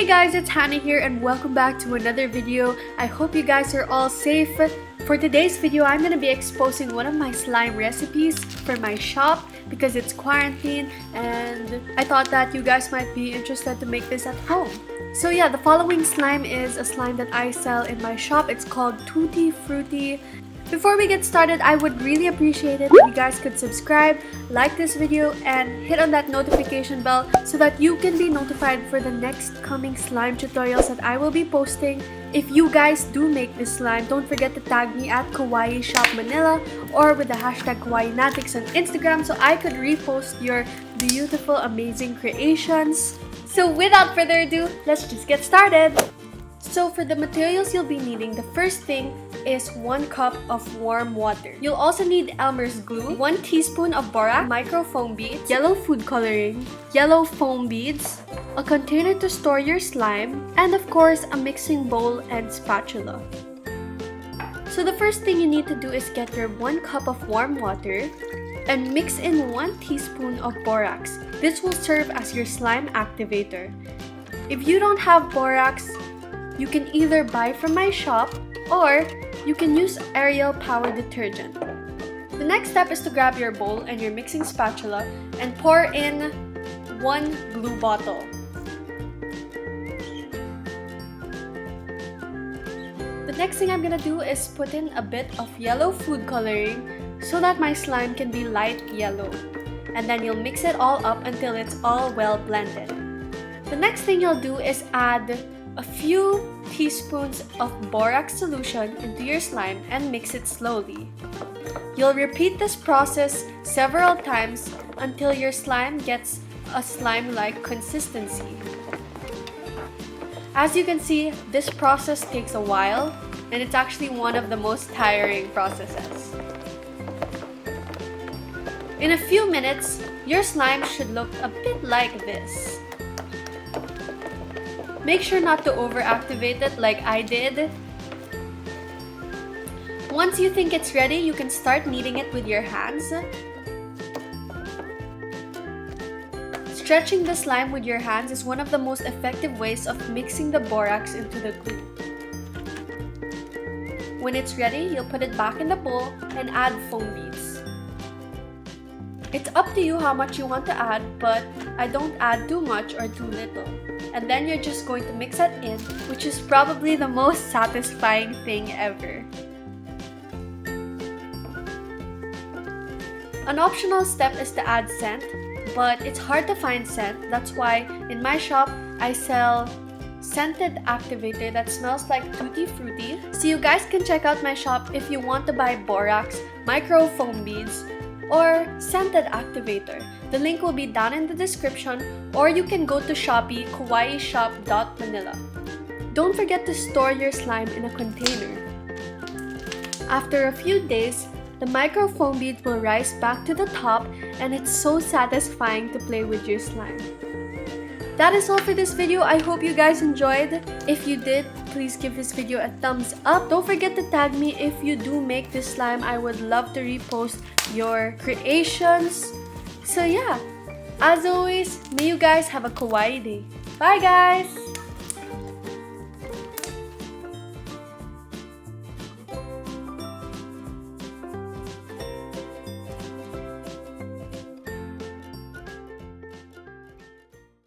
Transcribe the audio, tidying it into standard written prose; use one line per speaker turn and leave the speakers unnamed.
Hey guys, it's Hannah here and welcome back to another video. I hope you guys are all safe. For today's video, I'm going to be exposing one of my slime recipes for my shop because it's quarantine and I thought that you guys might be interested to make this at home. So yeah, the following slime is a slime that I sell in my shop. It's called Tutti, Frutti. Before we get started, I would really appreciate it if you guys could subscribe, like this video, and hit on that notification bell so that you can be notified for the next coming slime tutorials that I will be posting. If you guys do make this slime, don't forget to tag me at kawaiishop.mnl or with the hashtag kawaiinatics on Instagram so I could repost your beautiful, amazing creations. So without further ado, let's just get started! So for the materials you'll be needing, the first thing is 1 cup of warm water. You'll also need Elmer's glue, 1 teaspoon of borax, micro foam beads, yellow food coloring, yellow foam beads, a container to store your slime, and of course a mixing bowl and spatula. So the first thing you need to do is get your 1 cup of warm water and mix in 1 teaspoon of borax. This will serve as your slime activator. If you don't have borax, you can either buy from my shop or you can use Ariel Power Detergent. The next step is to grab your bowl and your mixing spatula and pour in 1 glue bottle. The next thing I'm gonna do is put in a bit of yellow food coloring so that my slime can be light yellow. And then you'll mix it all up until it's all well blended. The next thing you'll do is add a few teaspoons of borax solution into your slime and mix it slowly. You'll repeat this process several times until your slime gets a slime-like consistency. As you can see, this process takes a while and it's actually one of the most tiring processes. In a few minutes, your slime should look a bit like this. Make sure not to overactivate it like I did. Once you think it's ready, you can start kneading it with your hands. Stretching the slime with your hands is one of the most effective ways of mixing the borax into the glue. When it's ready, you'll put it back in the bowl and add foam beads. It's up to you how much you want to add, but I don't add too much or too little. And then you're just going to mix it in, which is probably the most satisfying thing ever. An optional step is to add scent, but it's hard to find scent. That's why in my shop, I sell scented activator that smells like Tutti Frutti. So you guys can check out my shop if you want to buy borax, micro foam beads, or scented activator. The link will be down in the description, or you can go to Shopee, kawaiishop.mnl. Don't forget to store your slime in a container. After a few days, the micro foam beads will rise back to the top and it's so satisfying to play with your slime. That is all for this video. I hope you guys enjoyed. If you did, please give this video a thumbs up. Don't forget to tag me if you do make this slime. I would love to repost your creations. So yeah, as always, may you guys have a kawaii day. Bye guys!